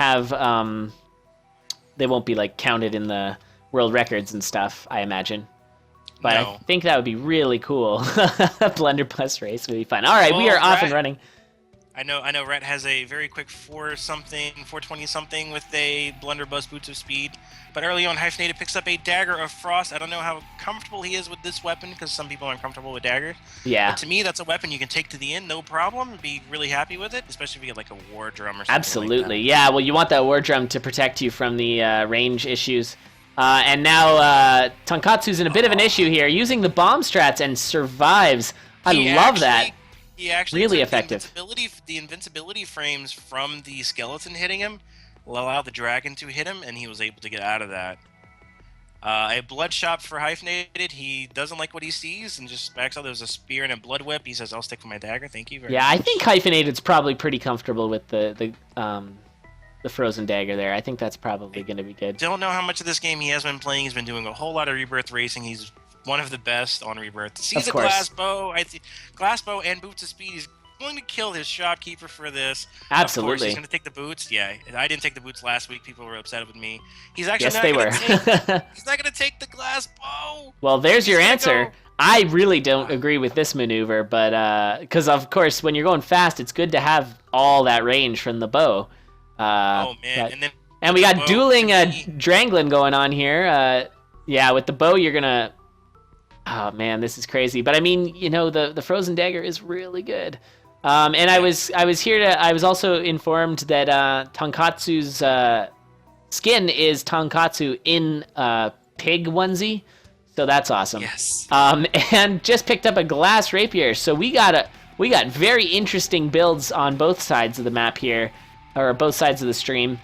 have they won't be like counted in the world records and stuff, I imagine. But No. I think that would be really cool. A blunderbuss race would be fun. All right, we Well, are off and running. I know Rhett has a very quick 420 something with a blunderbuss boots of speed. But early on, Hyphenated picks up a dagger of frost. I don't know how comfortable he is with this weapon because some people aren't comfortable with daggers. Yeah. But to me, that's a weapon you can take to the end, no problem. Be really happy with it, especially if you get like a war drum or something. Absolutely. Like that. Yeah, well, you want that war drum to protect you from the range issues. And now Tonkotsu's in a bit of an issue here, using the bomb strats and survives. I love that. He actually really took effective. The invincibility frames from the skeleton hitting him allowed the dragon to hit him, and he was able to get out of that. A blood shot for Hyphenated. He doesn't like what he sees and just backs out. There's a spear and a blood whip. He says, "I'll stick with my dagger. Thank you very much." Yeah, I think Hyphenated's probably pretty comfortable with the frozen dagger there. I think that's probably going to be good. Don't know how much of this game he has been playing. He's been doing a whole lot of Rebirth racing. He's one of the best on Rebirth. Sees a glass bow. Glass bow and boots of speed. He's going to kill his shopkeeper for this. Absolutely. Of course, he's going to take the boots. Yeah, I didn't take the boots last week. People were upset with me. He's actually yes, not they gonna were. he's not going to take the glass bow. Well, there's your answer. Go. I really don't agree with this maneuver, but because of course, when you're going fast, it's good to have all that range from the bow. Oh man, and we got dueling Dranglin going on here. Yeah, with the bow, you're gonna. Oh man, this is crazy. But I mean, you know, the frozen dagger is really good. And I was also informed that Tonkotsu's skin is Tonkotsu in pig onesie, so that's awesome. Yes. And just picked up a glass rapier, so we got very interesting builds on both sides of the map here, or both sides of the stream.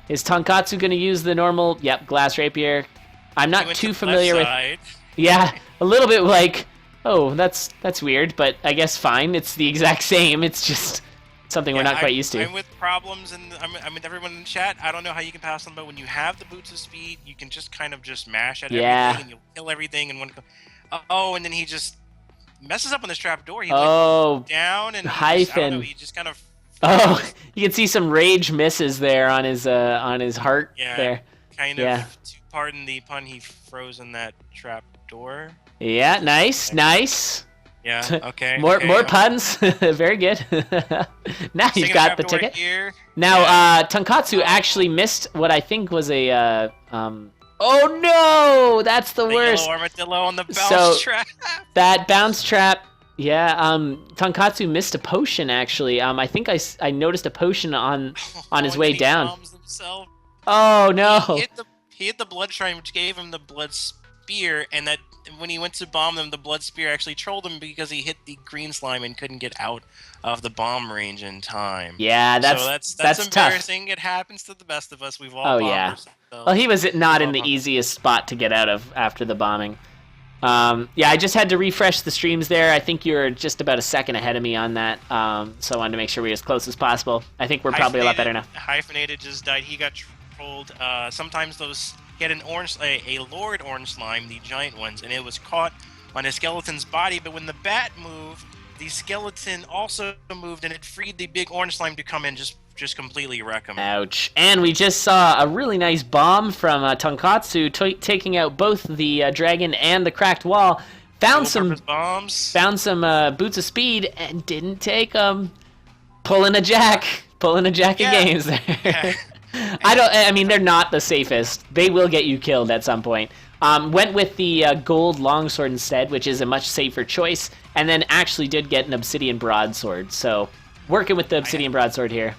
Is Tonkotsu going to use the normal? Yep, glass rapier. I'm not too familiar with. Yeah, a little bit like, oh, that's weird, but I guess fine. It's the exact same. It's just something we're not quite used to. I'm with problems, and I'm with everyone in the chat. I don't know how you can pass them, but when you have the boots of speed, you can just kind of just mash at everything, and you'll kill everything in one. Oh, and then he just messes up on this trap door. He went down, and he just kind of. Oh, you can see some rage misses there on his heart. Yeah, there. Kind of. To pardon the pun, he froze in that trap door. Yeah, nice. Yeah, okay. More puns. Very good. Now you've got the ticket. Here. Now, Tonkotsu actually missed what I think was a. Oh no! That's the worst. Yellow armadillo on the bounce trap. That bounce trap. Yeah. Tonkotsu missed a potion actually. I think I noticed a potion on his way down. Oh no! He hit the blood shrine, which gave him the blood spear, and that when he went to bomb them, the blood spear actually trolled him because he hit the green slime and couldn't get out of the bomb range in time. Yeah, that's embarrassing. Tough. It happens to the best of us. We've all bombed ourselves. Well, he was not in the easiest spot to get out of after the bombing. Yeah, I just had to refresh the streams there. I think you're just about a second ahead of me on that, so I wanted to make sure we were as close as possible. I think we're probably a lot better now. Hyphenated just died. He got trolled. Sometimes he had a Lord Orange Slime, the giant ones, and it was caught on a skeleton's body, but when the bat moved, the skeleton also moved, and it freed the big orange slime to come in just completely wreck him. Ouch. And we just saw a really nice bomb from Tonkotsu taking out both the dragon and the cracked wall. Found some boots of speed and didn't take them. Pulling a jack of games there. Yeah. I mean, they're not the safest. They will get you killed at some point. Went with the gold longsword instead, which is a much safer choice, and then actually did get an obsidian broadsword. So, working with the obsidian broadsword here.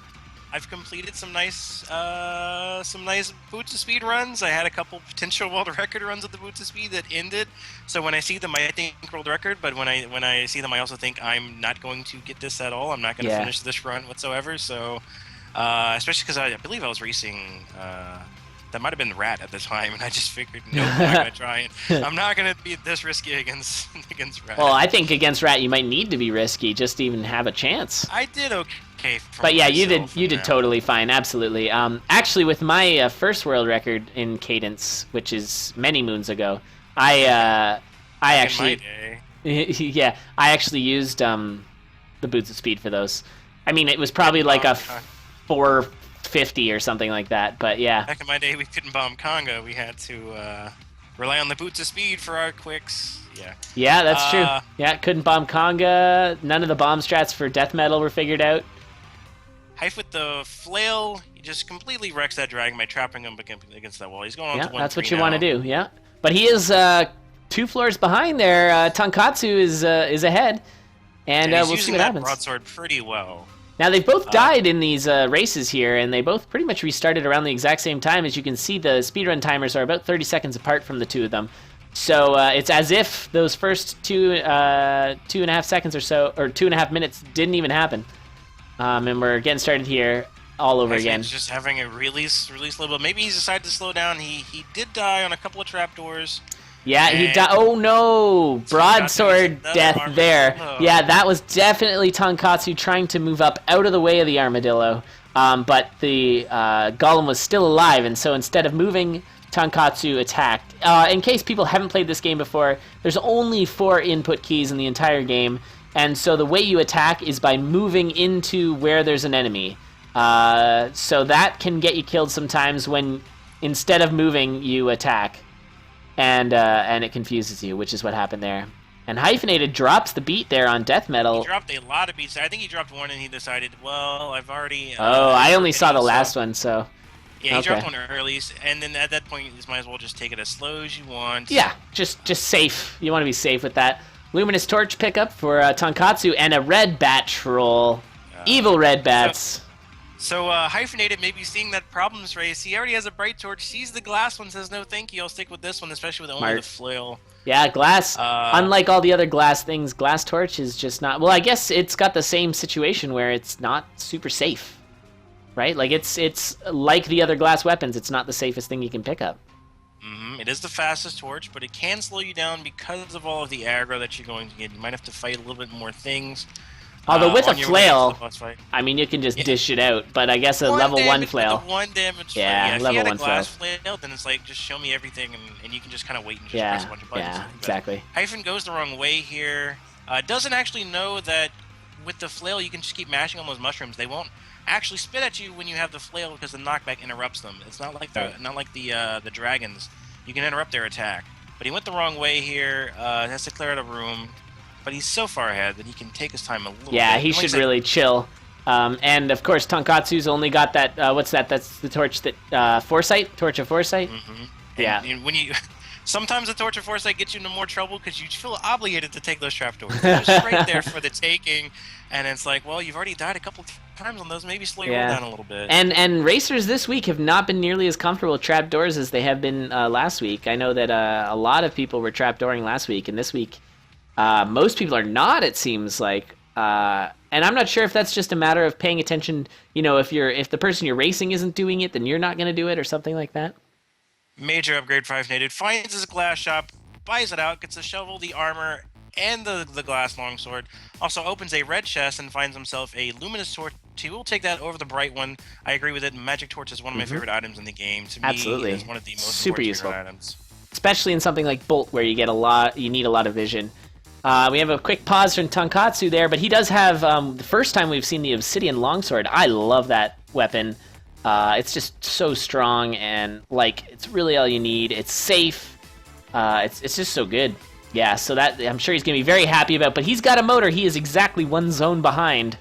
I've completed some nice boots of speed runs. I had a couple potential world record runs with the boots of speed that ended. So when I see them, I think world record. But when I see them, I also think I'm not going to get this at all. I'm not going to finish this run whatsoever. So. Especially because I believe I was racing, that might have been the Rat at the time, and I just figured, nope, I'm not going to try it. I'm not going to be this risky against Rat. Well, I think against Rat you might need to be risky just to even have a chance. I did okay. But yeah, you did totally fine, absolutely. Actually, with my first world record in Cadence, which is many moons ago, I actually used the boots of speed for those. I mean, it was probably like a 50 or something like that. But yeah. Back in my day, we couldn't bomb Conga. We had to rely on the boots of speed for our quicks. Yeah. Yeah, that's true. Yeah, couldn't bomb Conga. None of the bomb strats for death metal were figured out. Hyph with the flail, he just completely wrecks that dragon by trapping him against that wall. He's going on to 1-3 that's what you now. want to do. Yeah, but he is 2 floors behind there. Tonkotsu is ahead, and he's we'll see what happens. Broadsword pretty well. Now they've both died in these races here, and they both pretty much restarted around the exact same time. As you can see, the speedrun timers are about 30 seconds apart from the two of them. So it's as if those first 2.5 seconds or so, or 2.5 minutes, didn't even happen. And we're getting started here all over again. He's just having a really slow build. Maybe he's decided to slow down. He did die on a couple of trapdoors. Yeah, he died. Oh no! Broadsword death there. Yeah, that was definitely Tonkotsu trying to move up out of the way of the armadillo. But the golem was still alive, and so instead of moving, Tonkotsu attacked. In case people haven't played this game before, there's only 4 input keys in the entire game, and so the way you attack is by moving into where there's an enemy. So that can get you killed sometimes when instead of moving, you attack. And it confuses you, which is what happened there. And Hyphenated drops the beat there on death metal. He dropped a lot of beats. I think he dropped one and he decided, well, I've already... I only saw the last one, so... Yeah, he dropped one early, and then at that point, you might as well just take it as slow as you want. Yeah, just safe. You want to be safe with that. Luminous Torch pickup for Tonkotsu, and a red bat troll. Evil red bats. So Hyphenated may be seeing that problems race. He already has a bright torch, sees the glass one, says no thank you, I'll stick with this one, especially with only the flail. Yeah, glass, unlike all the other glass things, glass torch is just not... Well, I guess it's got the same situation where it's not super safe, right? Like, it's like the other glass weapons, it's not the safest thing you can pick up. It is the fastest torch, but it can slow you down because of all of the aggro that you're going to get. You might have to fight a little bit more things. Although with a flail, I mean, you can just dish it out, but I guess a level 1 flail. One damage. Yeah, if level you had 1 a glass flail, then it's like, just show me everything, and you can just kind of wait and just press a bunch of buttons. Yeah, exactly. Hyphen goes the wrong way here. Doesn't actually know that with the flail, you can just keep mashing on those mushrooms. They won't actually spit at you when you have the flail because the knockback interrupts them. It's not like the dragons. You can interrupt their attack. But he went the wrong way here. Has to clear out a room. But he's so far ahead that he can take his time a little bit. Yeah, he should really chill. And, of course, Tonkotsu's only got that... what's that? That's the torch that... Foresight? Torch of Foresight? Yeah. And when you... Sometimes the Torch of Foresight gets you into more trouble because you feel obligated to take those trapdoors. They're just right there for the taking. And it's like, well, you've already died a couple times on those. Maybe slow your roll down a little bit. And racers this week have not been nearly as comfortable with trapdoors as they have been last week. I know that a lot of people were trapdooring last week, and this week... most people are not, it seems like. And I'm not sure if that's just a matter of paying attention. You know, if the person you're racing isn't doing it, then you're not going to do it or something like that. Major upgrade for Hyphenated. Finds his glass shop, buys it out, gets the shovel, the armor, and the glass longsword. Also opens a red chest and finds himself a luminous torch. He will take that over the bright one. I agree with it. Magic torch is one of my favorite items in the game. To me, it is one of the most super useful items. Especially in something like Bolt, where you need a lot of vision. We have a quick pause from Tonkotsu there, but he does have the first time we've seen the Obsidian Longsword. I love that weapon. It's just so strong, and like it's really all you need. It's safe. It's just so good. Yeah, so that I'm sure he's gonna be very happy about. But he's got a motor. He is exactly one zone behind.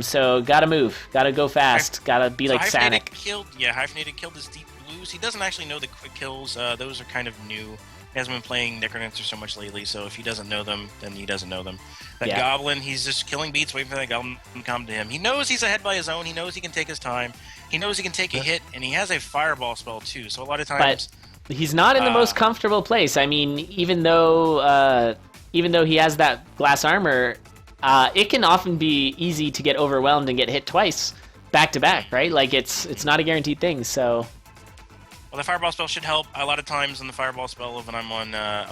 So gotta move. Gotta go fast. Gotta be like Sanic. Hyphenated killed his deep blues. He doesn't actually know the quick kills. Those are kind of new. He hasn't been playing Necrodancer so much lately, so if he doesn't know them, then he doesn't know them. That Goblin, he's just killing beats, waiting for that Goblin to come to him. He knows he's ahead by his own, he knows he can take his time, he knows he can take a hit, and he has a Fireball spell too, so a lot of times... But he's not in the most comfortable place. I mean, even though he has that glass armor, it can often be easy to get overwhelmed and get hit twice, back to back, right? Like, it's not a guaranteed thing, so... Well, the Fireball spell should help. A lot of times in the Fireball spell, when I'm on...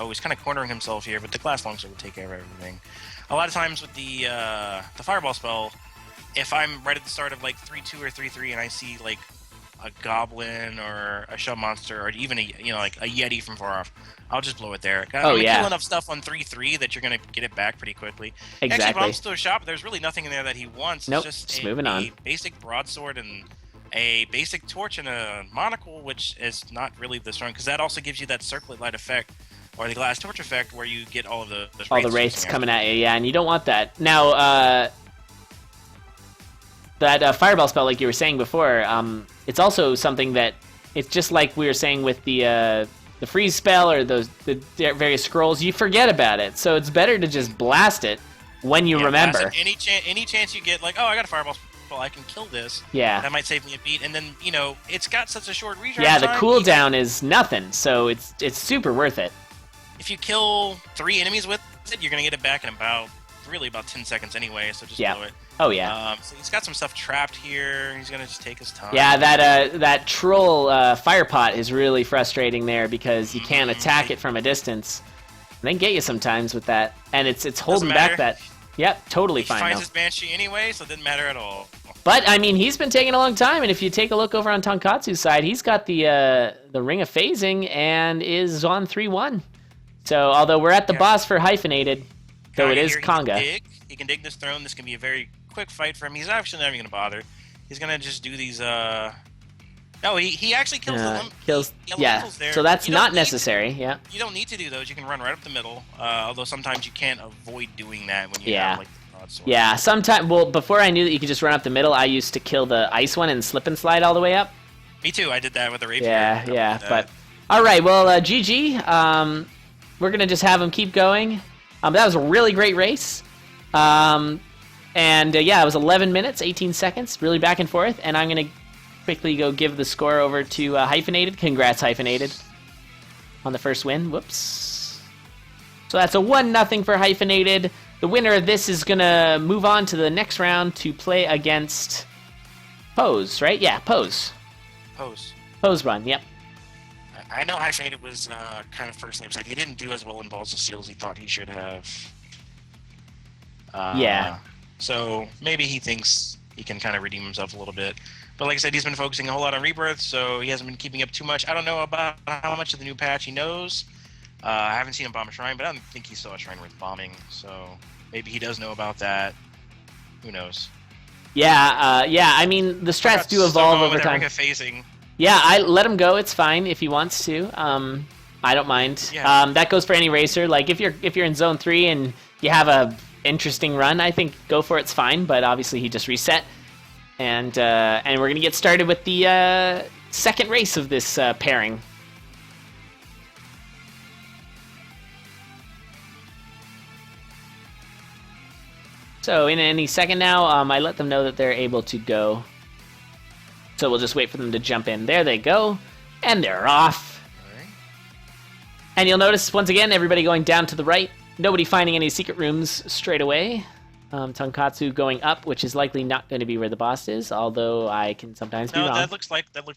he's kind of cornering himself here, but the Glass Longsword will take care of everything. A lot of times with the Fireball spell, if I'm right at the start of, like, 3-2 or 3-3, and I see, like, a Goblin or a Shell Monster, or even a Yeti from far off, I'll just blow it there. Kill enough stuff on 3-3 that you're going to get it back pretty quickly. Exactly. Actually, bombs to a shop, there's really nothing in there that he wants. Nope, it's just moving on. a basic broadsword and a basic torch and a monocle, which is not really the strong, because that also gives you that circlet light effect, or the glass torch effect, where you get all of the wraiths coming at you, yeah, and you don't want that. Now, that fireball spell, like you were saying before, it's also something that, it's just like we were saying with the freeze spell or the various scrolls, you forget about it, so it's better to just blast it when you remember. Any chance you get, like, oh, I got a fireball spell, I can kill this. Yeah. That might save me a beat, and then, you know, it's got such a short recharge Yeah, the time, cooldown is nothing, so it's super worth it. If you kill 3 enemies with it, you're going to get it back in about 10 seconds anyway, so just blow it. Oh, yeah. So he's got some stuff trapped here. He's going to just take his time. Yeah, that troll fire pot is really frustrating there because you can't attack it from a distance. They can get you sometimes with that, and it's holding back that... Yep, totally fine. He finds his Banshee anyway, so it didn't matter at all. But, I mean, he's been taking a long time, and if you take a look over on Tonkotsu's side, he's got the Ring of Phasing and is on 3-1. So, although we're at the boss for Hyphenated, though it is Conga. He can dig this throne. This can be a very quick fight for him. He's actually not even going to bother. He's going to just do these... No, he actually kills the elementals there. So that's not necessary, yeah. You don't need to do those. You can run right up the middle, although sometimes you can't avoid doing that when you have, like, the broadsword. Yeah, sometimes... Well, before I knew that you could just run up the middle, I used to kill the ice one and slip and slide all the way up. Me too. I did that with the rapier. Yeah, but... Alright, well, GG. We're going to just have him keep going. That was a really great race. Yeah, it was 11 minutes, 18 seconds, really back and forth, and I'm going to quickly go give the score over to Hyphenated. Congrats, Hyphenated, on the first win. Whoops. So that's a 1-0 for Hyphenated. The winner of this is going to move on to the next round to play against Pose, right? Yeah, Pose. Pose run, yep. I know Hyphenated was kind of first name side. He didn't do as well in Balls of Steel as he thought he should have. Yeah. So maybe he thinks he can kind of redeem himself a little bit. But like I said, he's been focusing a whole lot on Rebirth, so he hasn't been keeping up too much. I don't know about how much of the new patch he knows. I haven't seen him bomb a shrine, but I don't think he saw a shrine worth bombing. So maybe he does know about that. Who knows? Yeah, I mean, the strats do evolve over time. Phasing. Yeah, I let him go. It's fine if he wants to. I don't mind. Yeah. That goes for any racer. Like if you're in Zone 3 and you have a interesting run, I think go for it's fine. But obviously he just reset, and we're gonna get started with the second race of this pairing. So in any second now, I let them know that they're able to go. So we'll just wait for them to jump in. There they go. And they're off. Right. And you'll notice, once again, everybody going down to the right. Nobody finding any secret rooms straight away. Tonkotsu going up, which is likely not going to be where the boss is, although I can sometimes be wrong. No, that looks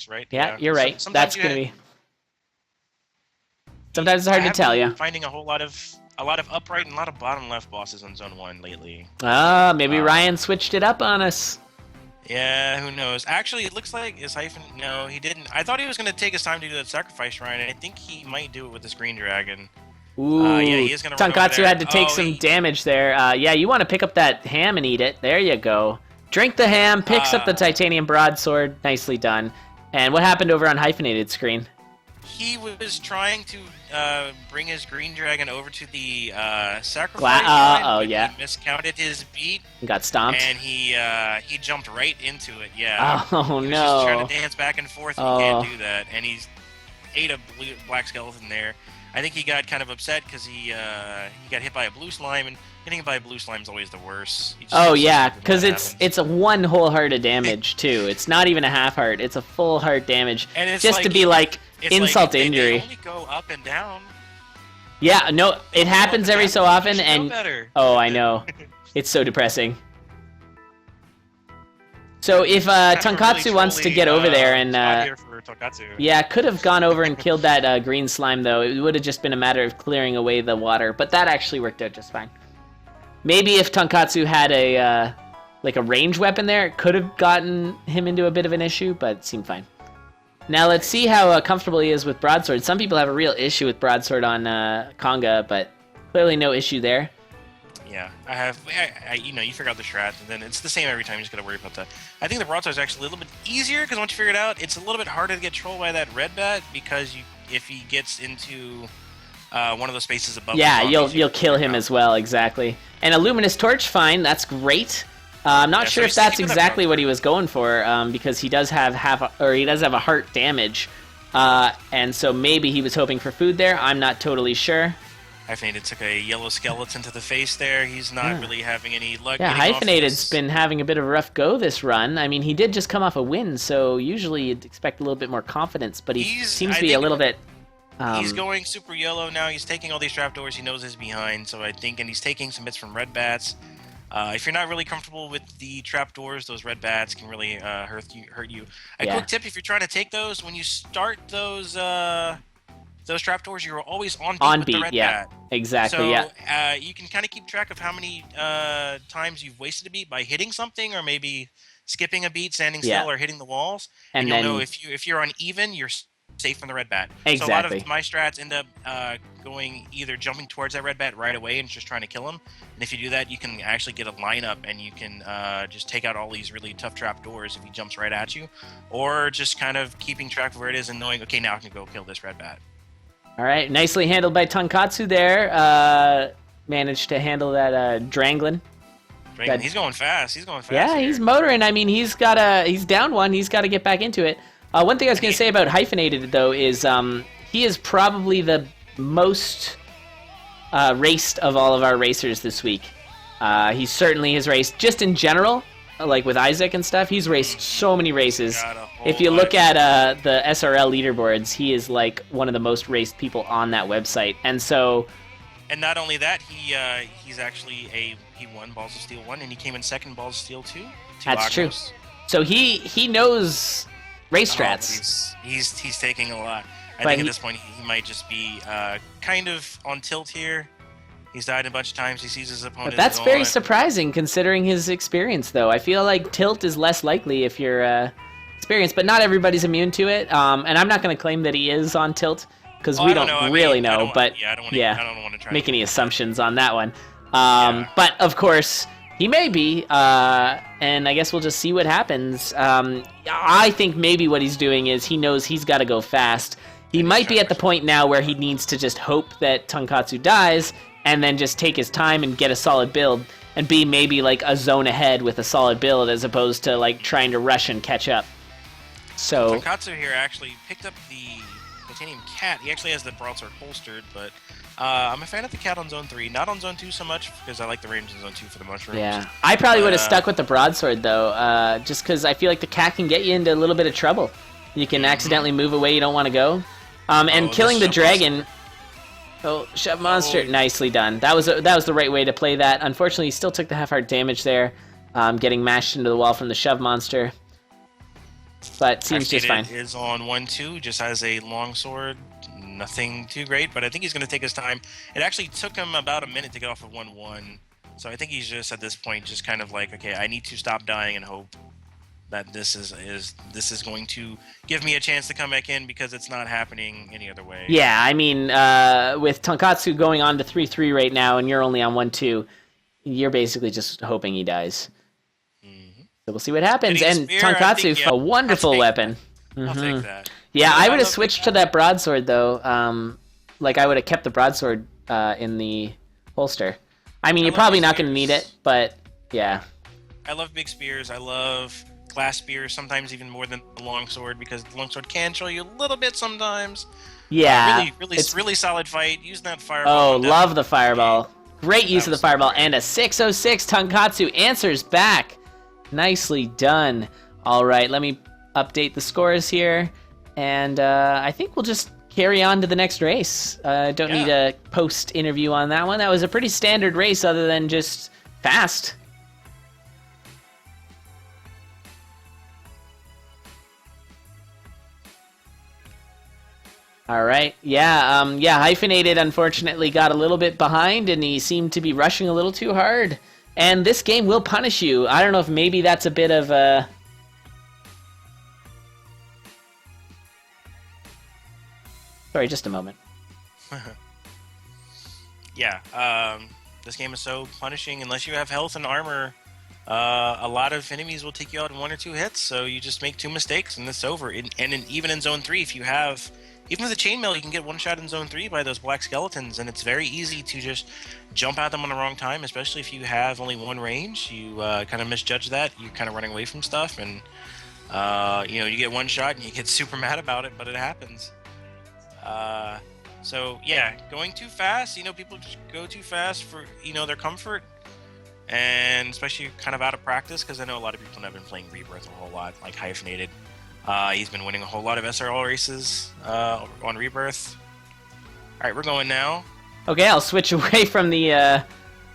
right. Yeah, you're right. That's going to be... Sometimes it's hard to tell, yeah. Finding a lot of upright and a lot of bottom left bosses on Zone 1 lately. Maybe Ryan switched it up on us. Yeah, who knows? Actually, it looks like no, he didn't. I thought he was going to take his time to do that sacrifice shrine, and I think he might do it with this green dragon. Ooh, yeah, he is going to Tonkotsu had to take some damage there. Yeah, you want to pick up that ham and eat it. There you go. Drink the ham, picks up the titanium broadsword. Nicely done. And what happened over on Hyphenated screen? He was trying to bring his green dragon over to the sacrifice shrine, yeah. He miscounted his beat. He got stomped. And he jumped right into it, yeah. Oh, he was no. just trying to dance back and forth, and he can't do that. And he's ate a black skeleton there. I think he got kind of upset because he got hit by a blue slime, and getting hit by a blue slime is always the worst. Oh yeah, because it's a one whole heart of damage too. It's not even a half heart; it's a full heart damage. And it's just to be like insult to injury. They only go up and down. Yeah, no, it happens every so often, and oh, I know, it's so depressing. So if Tonkotsu really wants to get over there and yeah, could have gone over and killed that green slime though. It would have just been a matter of clearing away the water, but that actually worked out just fine. Maybe if Tonkotsu had a like a ranged weapon there, it could have gotten him into a bit of an issue, but it seemed fine. Now let's see how comfortable he is with broadsword. Some people have a real issue with broadsword on Conga, but clearly no issue there. Yeah, I have. You figure out the strat, and then it's the same every time. You just gotta worry about that. I think the broadsword is actually a little bit easier because once you figure it out, it's a little bit harder to get trolled by that red bat because if he gets into one of those spaces above. Yeah, the zombies, you'll kill him as well. Exactly. And a luminous torch, fine. That's great. I'm not sure if that's exactly what he was going for, because he does have a heart damage, and so maybe he was hoping for food there. I'm not totally sure. Hyphenated took a yellow skeleton to the face there. He's not really having any luck. Yeah, Hyphenated's been having a bit of a rough go this run. I mean, he did just come off a win, so usually you'd expect a little bit more confidence, but he seems to be a little bit... he's going super yellow now. He's taking all these trapdoors. He knows he's behind, so I think, and he's taking some hits from red bats. If you're not really comfortable with the trapdoors, those red bats can really hurt you. A quick tip: if you're trying to take those, when you start those trapdoors, you're always on beat with the red bat. Exactly. So yeah. You can kind of keep track of how many times you've wasted a beat by hitting something, or maybe skipping a beat, standing still, or hitting the walls. And you'll know if you're uneven, you're safe from the red bat. Exactly. So a lot of my strats end up going either jumping towards that red bat right away and just trying to kill him. And if you do that, you can actually get a lineup and you can just take out all these really tough trapdoors if he jumps right at you, or just kind of keeping track of where it is and knowing, okay, now I can go kill this red bat. All right, nicely handled by Tonkotsu there. Managed to handle that Dranglin. He's going fast. Yeah, here. he's motoring. I mean, he's down one. He's got to get back into it. One thing I was going to say about Hyphenated, though, is he is probably the most raced of all of our racers this week. He certainly has raced, just in general, like with Isaac and stuff, he's raced so many races. If you look at the SRL leaderboards, he is like one of the most raced people on that website. And so... And not only that, he's actually he won Balls of Steel 1, and he came in second Balls of Steel 2. That's true. So he knows race strats. He's taking a lot. I think at this point he might just be kind of on tilt here. He's died a bunch of times. He sees his opponent. But that's very surprising considering his experience, though. I feel like tilt is less likely if you're experienced, but not everybody's immune to it. And I'm not going to claim that he is on tilt because we don't really know. But I don't want to try make any assumptions on that one. But of course, he may be, and I guess we'll just see what happens. I think maybe what he's doing is he knows he's got to go fast. He might be at the point now where he needs to just hope that Tonkotsu dies and then just take his time and get a solid build and be maybe like a zone ahead with a solid build as opposed to like trying to rush and catch up. So Tonkotsu here actually picked up the Titanium Cat. He actually has the broadsword holstered, but I'm a fan of the Cat on Zone 3. Not on Zone 2 so much because I like the range in Zone 2 for the mushrooms. Yeah, I probably would have stuck with the broadsword though, just because I feel like the Cat can get you into a little bit of trouble. You can accidentally move away you don't want to go. And killing the dragon... Oh, shove monster! Nicely done. That was the right way to play that. Unfortunately, he still took the half-heart damage there, getting mashed into the wall from the shove monster. But seems just fine. Is on 1-2, just has a longsword. Nothing too great, but I think he's going to take his time. It actually took him about a minute to get off of 1-1, so I think he's just at this point just kind of like, okay, I need to stop dying and hope that this is going to give me a chance to come back in because it's not happening any other way. Yeah, I mean, with Tonkotsu going on to 3-3 right now and you're only on 1-2, you're basically just hoping he dies. Mm-hmm. So we'll see what happens. And Tonkotsu, a wonderful weapon. I'll take that. Yeah, I would have switched to that broadsword, though. Like, I would have kept the broadsword in the holster. I mean, you're probably not going to need it, but yeah. I love big spears. I love glass spears, sometimes even more than the longsword, because the longsword can show you a little bit sometimes. Yeah. Really solid fight. Use that fireball. Oh, love the fireball. Great use of the fireball. And a 606 Tonkotsu answers back. Nicely done. All right, let me update the scores here. And I think we'll just carry on to the next race. Don't need a post-interview on that one. That was a pretty standard race other than just fast. All right. Yeah, Hyphenated unfortunately got a little bit behind and he seemed to be rushing a little too hard. And this game will punish you. I don't know if maybe that's a bit of a... Sorry, just a moment. Yeah. This game is so punishing. Unless you have health and armor, a lot of enemies will take you out in 1 or 2 hits. So you just make 2 mistakes and it's over. Even in Zone 3, if you have... Even with the chainmail, you can get one shot in Zone 3 by those black skeletons, and it's very easy to just jump at them on the wrong time, especially if you have only one range. You kind of misjudge that. You're kind of running away from stuff, and you get one shot and you get super mad about it, but it happens. So yeah, going too fast, people just go too fast for, their comfort, and especially kind of out of practice, because I know a lot of people have been playing Rebirth a whole lot, like Hyphenated. He's been winning a whole lot of SRL races on Rebirth. Alright, we're going now. Okay, I'll switch away from the...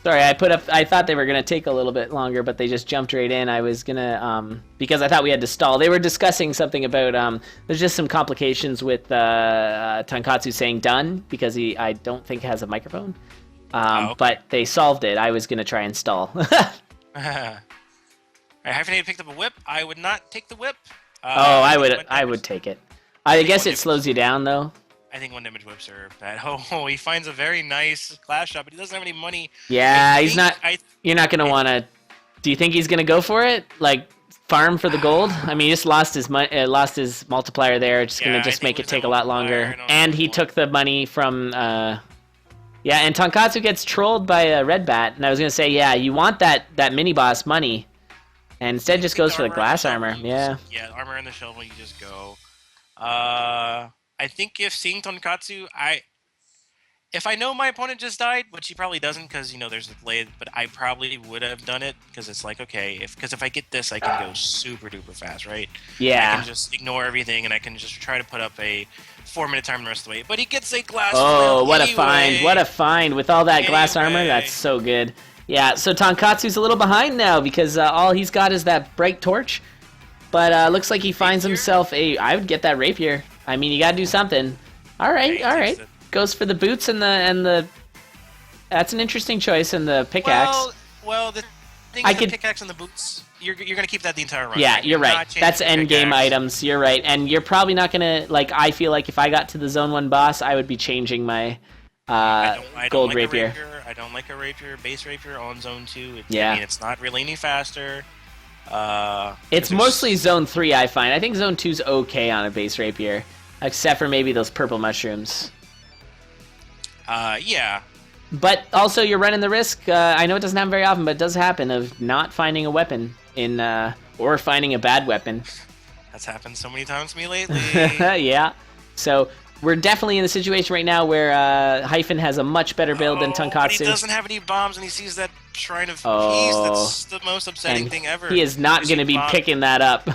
Sorry, I thought they were going to take a little bit longer, but they just jumped right in. I was going to... because I thought we had to stall. They were discussing something about... there's just some complications with Tonkotsu saying done, because I don't think has a microphone. Okay. But they solved it. I was going to try and stall. Alright, Hyphenated picked up a whip. I would not take the whip. I would take it. I guess it slows you down, though. I think 1 damage whips are bad. Oh, he finds a very nice glass shot, but he doesn't have any money. Yeah, he's not... You're not going to want to... Do you think he's going to go for it? Like, farm for the gold? I mean, he just lost his multiplier there. It's going to just make it take a lot longer. And he took the money from... Yeah, and Tonkotsu gets trolled by a red bat. And I was going to say, yeah, you want that mini-boss money. And instead just goes for the glass armor. Yeah. Yeah, armor and the shovel, you just go. I think if seeing Tonkotsu, if I know my opponent just died, which he probably doesn't because, there's a delay, but I probably would have done it because it's like, okay, if I get this, I can go super duper fast, right? Yeah. I can just ignore everything and I can just try to put up a 4-minute time the rest of the way. But he gets a glass Oh, what anyway. a find. What a find. With all that glass armor, that's so good. Yeah, so Tonkotsu's a little behind now because all he's got is that bright torch. But looks like he finds himself I would get that rapier. I mean, you gotta do something. All right. Goes for the boots and the. That's an interesting choice, and the pickaxe. Well, the thing is the pickaxe and the boots. You're gonna keep that the entire run. Yeah, right? you're right. That's end game items. You're right, and you're probably not gonna I feel like if I got to the Zone 1 boss, I would be changing my gold rapier. I don't like a rapier, base rapier on Zone 2. Yeah. I mean, it's not really any faster. It's mostly Zone 3, I find. I think Zone 2's okay on a base rapier, except for maybe those purple mushrooms. Yeah. But also, you're running the risk, I know it doesn't happen very often, but it does happen, of not finding a weapon or finding a bad weapon. That's happened so many times to me lately. Yeah. So, we're definitely in a situation right now where Hyphen has a much better build than Tonkotsu. But he doesn't have any bombs, and he sees that Shrine of Peace. That's the most upsetting thing ever. He is not going to be picking that up.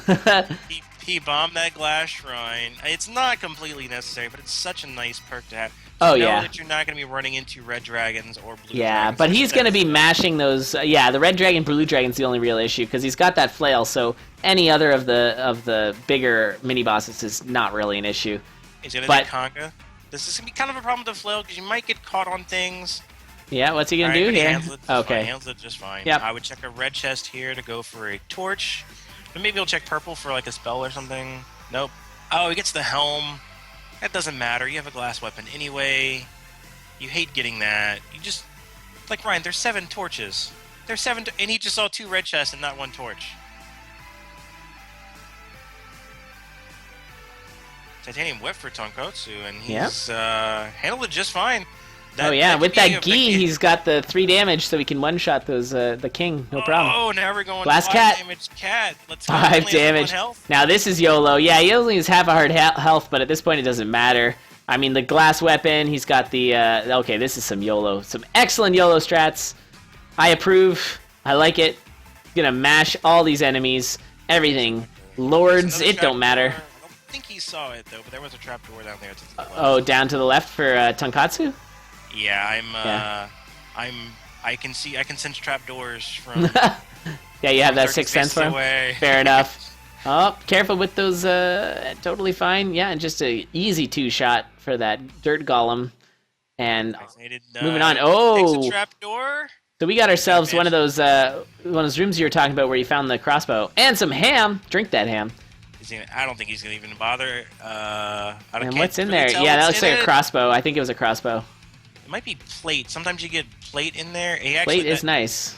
He bombed that glass shrine. It's not completely necessary, but it's such a nice perk to have. Oh, know yeah. that you're not going to be running into red dragons or blue dragons. Yeah, but he's going to be mashing those... the red dragon, blue dragon's the only real issue, because he's got that flail, so any other of the bigger mini-bosses is not really an issue. He's going to do Conga. This is going to be kind of a problem with the flail, because you might get caught on things. Yeah, what's he going to do here? Okay. He handles it just fine. Yep. I would check a red chest here to go for a torch. But maybe he'll check purple for like a spell or something. Nope. Oh, he gets the helm. That doesn't matter. You have a glass weapon anyway. You hate getting that. You just... Like, Ryan, there's 7 torches. There's 7... And he just saw 2 red chests and not 1 torch. Titanium whip for Tonkotsu, and he's handled it just fine. With that gi, he's got the 3 damage, so he can one-shot those the king, no problem. Oh, now we're going Glass 5 cat. damage cat. Let's go. 5 damage. Now this is YOLO. Yeah, he only has half a heart health, but at this point it doesn't matter. I mean, the glass weapon, he's got the... okay, this is some YOLO. Some excellent YOLO strats. I approve. I like it. Gonna mash all these enemies. Everything. Lords, it don't matter. I think he saw it, though, but there was a trapdoor down there. To the left. Oh, down to the left for Tonkotsu? Yeah, I can sense trapdoors from... Yeah, you have that 6th sense for him? Fair enough. Oh, careful with those, totally fine. Yeah, and just a easy 2-shot for that dirt golem. And moving on. Oh! Takes a trapdoor. So we got ourselves one of those rooms you were talking about where you found the crossbow. And some ham! Drink that ham. I don't think he's going to even bother. And what's in there? Yeah, that looks like a crossbow. I think it was a crossbow. It might be plate. Sometimes you get plate in there. Plate is nice.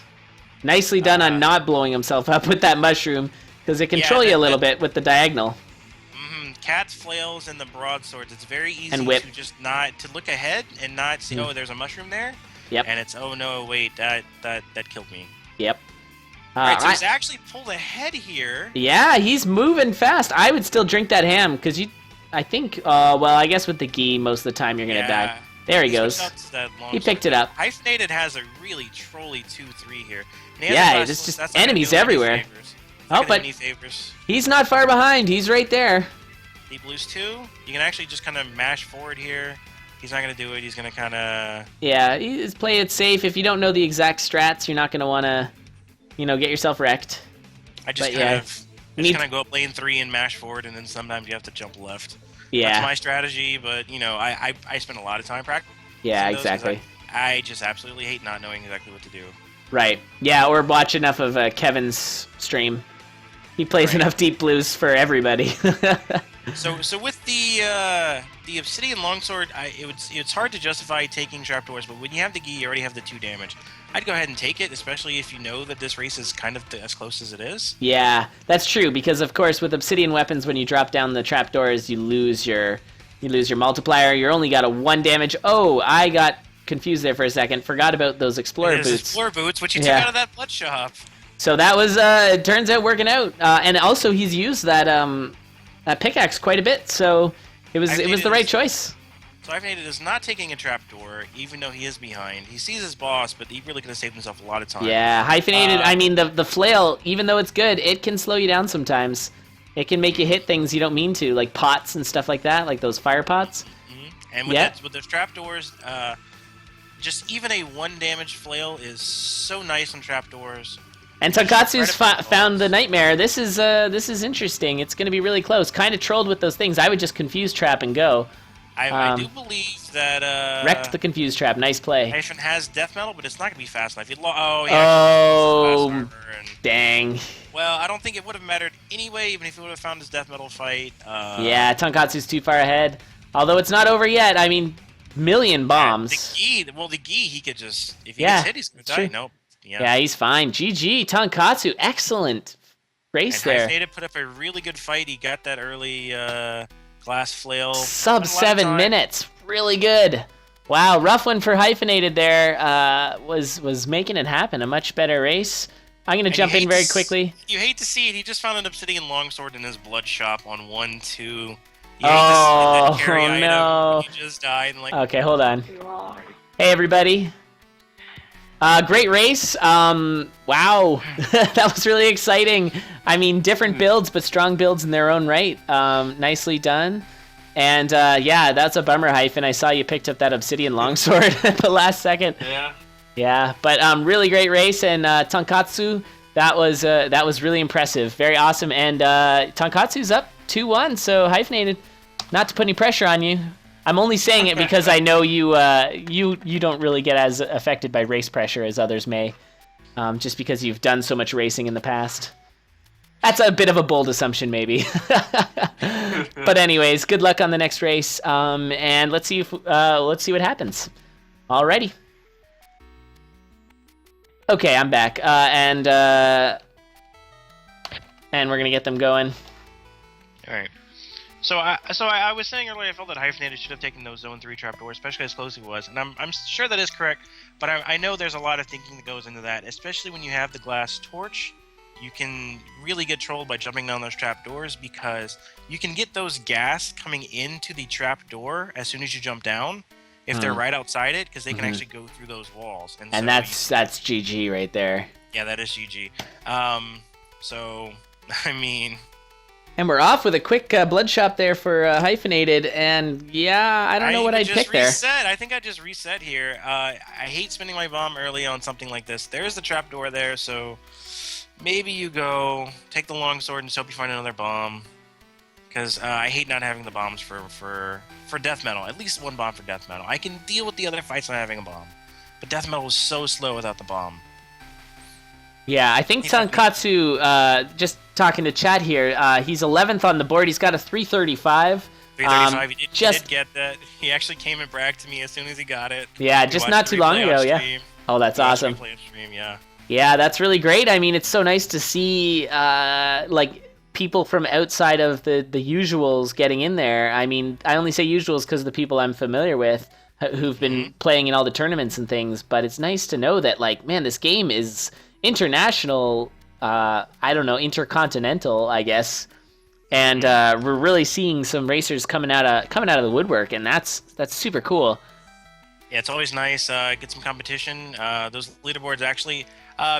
Nicely done on not blowing himself up with that mushroom, because it can control you a little bit with the diagonal. Cat's flails and the broadswords. It's very easy and whip. to just not to look ahead and not see. Oh, there's a mushroom there. Yep. And it's oh no, wait, that killed me. Yep. Alright, so he's actually pulled ahead here. Yeah, he's moving fast. I would still drink that ham because I think. Well, I guess with the ghee, most of the time you're gonna die. There he goes. He picked it up. Hyphenated has a really trolly 2-3 here. Yeah, it's just enemies everywhere. Oh, but he's not far behind. He's right there. Deep Blues 2. You can actually just kind of mash forward here. He's not going to do it. He's going to kind of... Yeah, he's play it safe. If you don't know the exact strats, you're not going to want to, get yourself wrecked. I just kind of go up lane 3 and mash forward, and then sometimes you have to jump left. Yeah. That's my strategy, but, I spend a lot of time practicing. Yeah, exactly. I just absolutely hate not knowing exactly what to do. Right. Yeah, or watch enough of Kevin's stream. He plays enough Deep Blues for everybody. So with the Obsidian Longsword, it's hard to justify taking Trapdoors, but when you have the Gi, you already have the 2 damage. I'd go ahead and take it, especially if you know that this race is kind of as close as it is. Yeah, that's true, because of course with Obsidian weapons, when you drop down the Trapdoors, you lose your multiplier. You only got a 1 damage. Oh, I got confused there for a second. Forgot about those Explorer Boots. Explorer Boots, which you took out of that blood shop. So that was, it turns out, working out. And also he's used that pickaxe quite a bit, so it was the right choice. So Hyphenated is not taking a trapdoor, even though he is behind. He sees his boss, but he really could have saved himself a lot of time. Yeah, Hyphenated, I mean, the flail, even though it's good, it can slow you down sometimes. It can make you hit things you don't mean to, like pots and stuff like that, like those fire pots. And with those trapdoors, just even a 1 damage flail is so nice on trapdoors. And Tonkotsu's found the nightmare. This is interesting. It's going to be really close. Kind of trolled with those things. I would just confuse trap and go. I do believe that wrecked the confuse trap. Nice play. Hyphen has death metal, but it's not going to be fast enough. Dang. Well, I don't think it would have mattered anyway, even if he would have found his death metal fight. Yeah, Tonkotsu's too far ahead. Although it's not over yet. I mean, million bombs. The Gi, he could just... If he gets hit, he's going to die. Nope. Yeah, he's fine. GG, Tonkotsu. Excellent race there. Hyphenated put up a really good fight. He got that early glass flail. Sub 7 minutes. Really good. Wow, rough one for Hyphenated there. Was making it happen. A much better race. I'm going to jump in very quickly. You hate to see it. He just found an Obsidian Longsword in his blood shop on 1-2. Oh, no. He just died. Okay, hold on. Hey, everybody. Great race. Wow. That was really exciting. I mean, different builds, but strong builds in their own right. Nicely done. And, yeah, that's a bummer, Hyphen. I saw you picked up that Obsidian Longsword at the last second. Yeah. Yeah, but really great race. And Tonkotsu, that was really impressive. Very awesome. And Tonkotsu's up 2-1, so Hyphenated, not to put any pressure on you. I'm only saying it because I know you don't really get as affected by race pressure as others may, just because you've done so much racing in the past. That's a bit of a bold assumption, maybe. But anyways, good luck on the next race, and let's see what happens. Alrighty. Okay, I'm back, and we're gonna get them going. All right. So I was saying earlier, I felt that Hyphenated should have taken those Zone 3 trapdoors, especially as close as he was, and I'm sure that is correct, but I know there's a lot of thinking that goes into that, especially when you have the glass torch. You can really get trolled by jumping down those trapdoors because you can get those gas coming into the trapdoor as soon as you jump down, if they're right outside it, because they can actually go through those walls. And so that's GG right there. Yeah, that is GG. So, I mean... And we're off with a quick blood shop there for Hyphenated, and yeah, I don't know what I'd pick there. I think I just reset here. I hate spending my bomb early on something like this. There's the trapdoor there, so maybe you go, take the longsword and just hope you find another bomb. Because I hate not having the bombs for death metal. At least one bomb for death metal. I can deal with the other fights not having a bomb. But death metal is so slow without the bomb. Yeah, I think Tonkotsu, just talking to chat here, he's 11th on the board. He's got a 335. 335. He did get that. He actually came and bragged to me as soon as he got it. Yeah, just not too long ago. Yeah. Oh, that's awesome. Stream, yeah. Yeah, that's really great. I mean, it's so nice to see like people from outside of the usuals getting in there. I mean, I only say usuals because the people I'm familiar with who've been playing in all the tournaments and things. But it's nice to know that, like, man, this game is international. I don't know, intercontinental, I guess. And we're really seeing some racers coming out of the woodwork, and that's super cool. Yeah, it's always nice. Get some competition. Those leaderboards actually,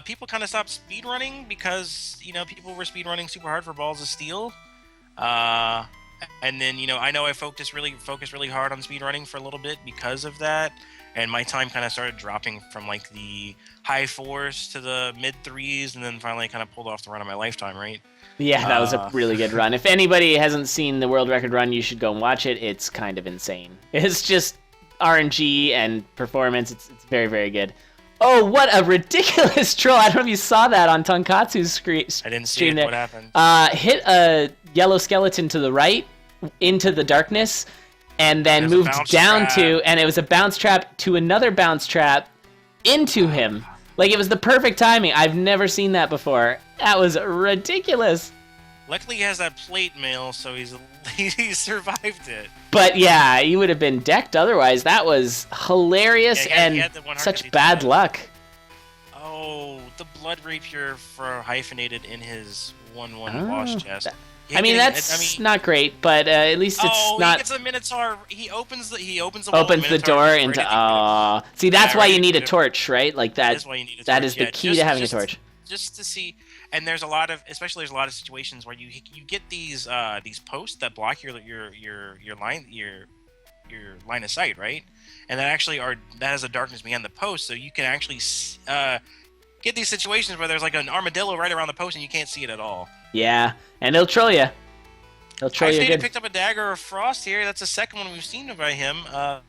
people kind of stopped speedrunning because people were speedrunning super hard for Balls of Steel. And then I know I focused really hard on speedrunning for a little bit because of that, and my time kind of started dropping from like the high 4s to the mid 3s, and then finally kind of pulled off the run of my lifetime, right? Yeah, that was a really good run. If anybody hasn't seen the world record run, you should go and watch it. It's kind of insane. It's just RNG and performance. It's very, very good. Oh, what a ridiculous troll. I don't know if you saw that on Tonkotsu's stream. I didn't see it. There. What happened? Hit a yellow skeleton to the right into the darkness, and then moved down and it was a bounce trap to another bounce trap into him. Like, it was the perfect timing. I've never seen that before. That was ridiculous. Luckily, he has that plate mail, so he survived it. But yeah, he would have been decked otherwise. That was hilarious and such bad luck. Oh, the blood rapier for Hyphenated in his 1/1 boss chest. I mean, that's not great, but at least it's not. He gets a Minotaur. He opens the door into. See, that's why you need a torch, right? Like that. Is why you need a torch. That is the key to having a torch. Just to see, and there's a lot of situations where you get these posts that block your line of sight, right? And that has a darkness behind the post, so you can actually get these situations where there's like an armadillo right around the post and you can't see it at all. Yeah, and he'll troll you. He'll troll you good. Picked up a Dagger of Frost here. That's the second one we've seen by him.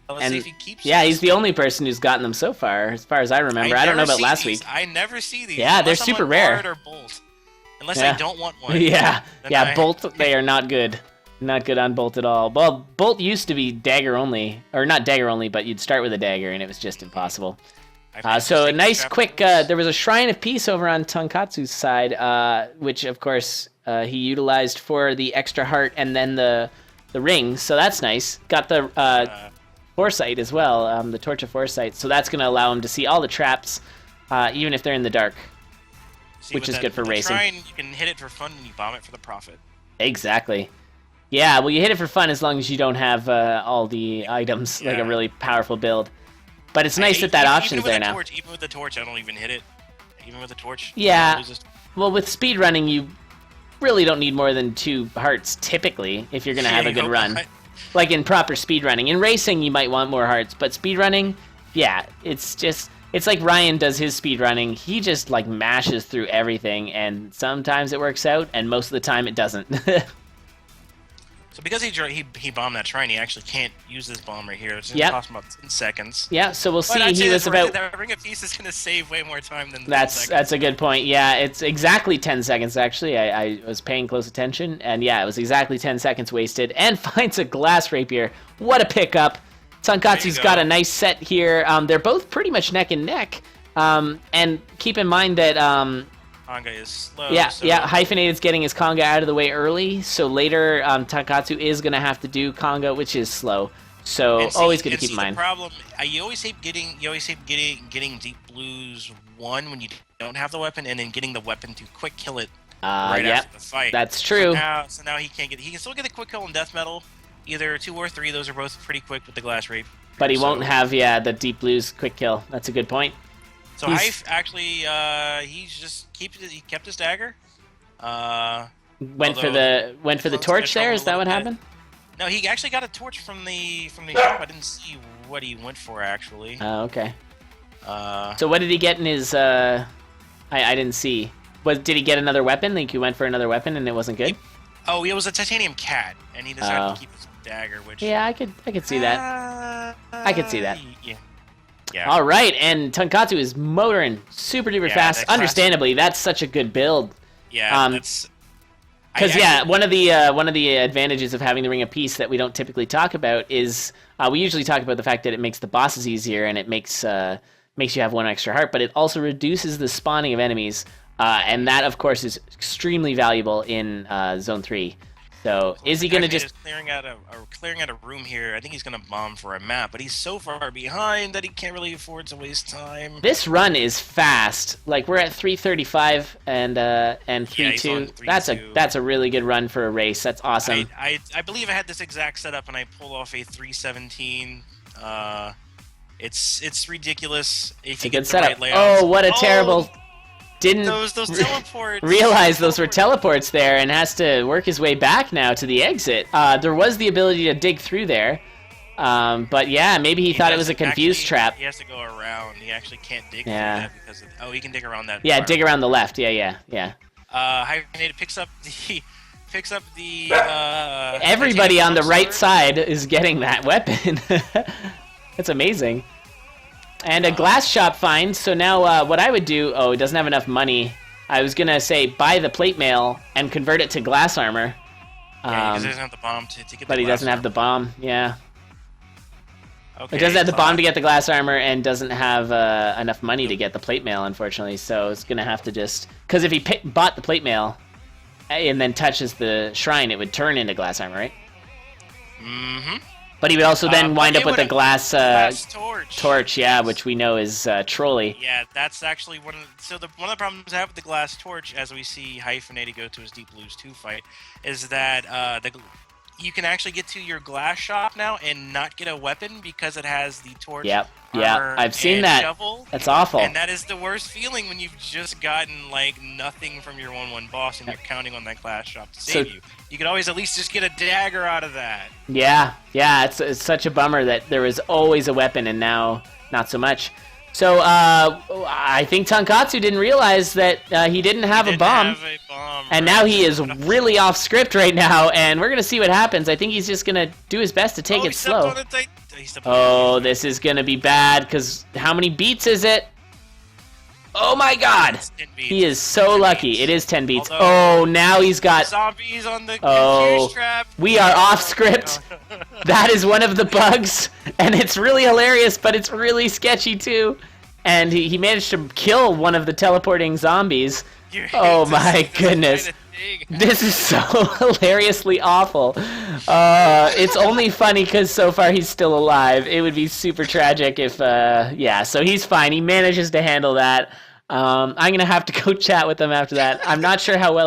Let's see if he keeps. Yeah, he's the only person who's gotten them so far as I remember. I don't know about last week. I never see these. Yeah, they're super rare. Or Bolt. Unless I don't want one. Bolt. They are not good. Not good on Bolt at all. Well, Bolt used to be dagger only, or not dagger only, but you'd start with a dagger, and it was just impossible. So a nice quick, there was a Shrine of Peace over on Tonkotsu's side, which of course he utilized for the extra heart and then the ring, so that's nice. Got the Foresight as well, the Torch of Foresight, so that's going to allow him to see all the traps, even if they're in the dark, which is good for racing. Shrine, you can hit it for fun and you bomb it for the profit. Exactly. Yeah, well, you hit it for fun as long as you don't have all the items, like a really powerful build. But it's nice that option's there now. Even with the torch, I don't even hit it. Even with the torch. Yeah. Well, with speedrunning, you really don't need more than 2 hearts, typically, if you're going to have a good run. Like in proper speedrunning. In racing, you might want more hearts, but speedrunning, yeah, it's like Ryan does his speedrunning. He just, like, mashes through everything, and sometimes it works out, and most of the time it doesn't. So because he bombed that shrine, he actually can't use this bomb right here. It's going to cost him about 10 seconds. Yeah, so we'll see. He was about... That Ring of Peace is going to save way more time than 10 seconds. That's a good point. Yeah, it's exactly 10 seconds, actually. I was paying close attention, and yeah, it was exactly 10 seconds wasted. And finds a glass rapier. What a pickup. Tonkotsu's got a nice set here. They're both pretty much neck and neck. And keep in mind that... Conga is slow. Yeah, Hyphenated's getting his Conga out of the way early, so later Tonkotsu is going to have to do Conga, which is slow. So always good to keep in mind. The problem, you always hate getting Deep Blues 1 when you don't have the weapon, and then getting the weapon to quick kill it after the fight. That's true. So now he can't get. He can still get a quick kill in Death Metal, either 2 or 3. Those are both pretty quick with the glass rape. But he won't have the Deep Blues quick kill. That's a good point. So Hyph actually, he kept his dagger. Went for the torch there. Is that what happened? No, he actually got a torch from the shop. I didn't see what he went for actually. Oh, okay. So what did he get in his? I didn't see. Did he get another weapon? Like he went for another weapon and it wasn't good? It was a titanium cat, and he decided to keep his dagger. Which I could see that. I could see that. Yeah. Yeah. All right, and Tonkotsu is motoring super duper fast. Understandably, that's such a good build. Yeah, Because one of the advantages of having the Ring of Peace that we don't typically talk about is we usually talk about the fact that it makes the bosses easier and it makes you have one extra heart, but it also reduces the spawning of enemies, and that of course is extremely valuable in Zone 3. So is he going to just clearing out a room here? I think he's going to bomb for a map, but he's so far behind that he can't really afford to waste time. This run is fast. Like we're at 3:35 and 3:2. That's a really good run for a race. That's awesome. I believe I had this exact setup and I pulled off a 3:17. It's ridiculous. If you get the right layouts. Oh, what a terrible! Didn't those teleports. realize those were teleports there and has to work his way back now to the exit. There was the ability to dig through there, but yeah, maybe he thought it was a confused trap. He has to go around. He actually can't dig through that because he can dig around that. Yeah, dig around the left. Yeah. Hyphenated picks up the. Everybody on the right side is getting that weapon. That's amazing. And a glass shop find, so now what I would do... Oh, it doesn't have enough money. I was going to say buy the plate mail and convert it to glass armor. Yeah, because he doesn't have the bomb to get the But he doesn't have the bomb, yeah. Okay, it doesn't have the bomb to get the glass armor and doesn't have enough money to get the plate mail, unfortunately. So it's going to have to just... Because if he bought the plate mail and then touches the shrine, it would turn into glass armor, right? Mm-hmm. But he would also then wind up with a glass torch, yeah, yes. Which we know is trolly. Yeah, that's actually one of the problems I have with the glass torch, as we see Hyphenated go to his Deep Blues 2 fight, is that you can actually get to your glass shop now and not get a weapon because it has the torch. Yep. Yeah, I've seen that. Shovel, that's awful. And that is the worst feeling when you've just gotten like nothing from your 1/1 boss and you're counting on that glass shop to save you. You could always at least just get a dagger out of that. Yeah, it's such a bummer that there was always a weapon and now not so much. So I think Tonkotsu didn't realize that he didn't have a bomb. And now he is really off script right now, and we're going to see what happens. I think he's just going to do his best to take it slow. Oh, this is going to be bad, because how many beats is it? Oh my god! He is so lucky. It is 10 beats. Oh, now he's got... Zombies on the confused trap. We are off script. That is one of the bugs, and it's really hilarious, but it's really sketchy too. And he managed to kill one of the teleporting zombies. Oh my goodness. This is so hilariously awful. It's only funny because so far he's still alive. It would be super tragic if, yeah, so he's fine. He manages to handle that. I'm going to have to go chat with him after that. I'm not sure how well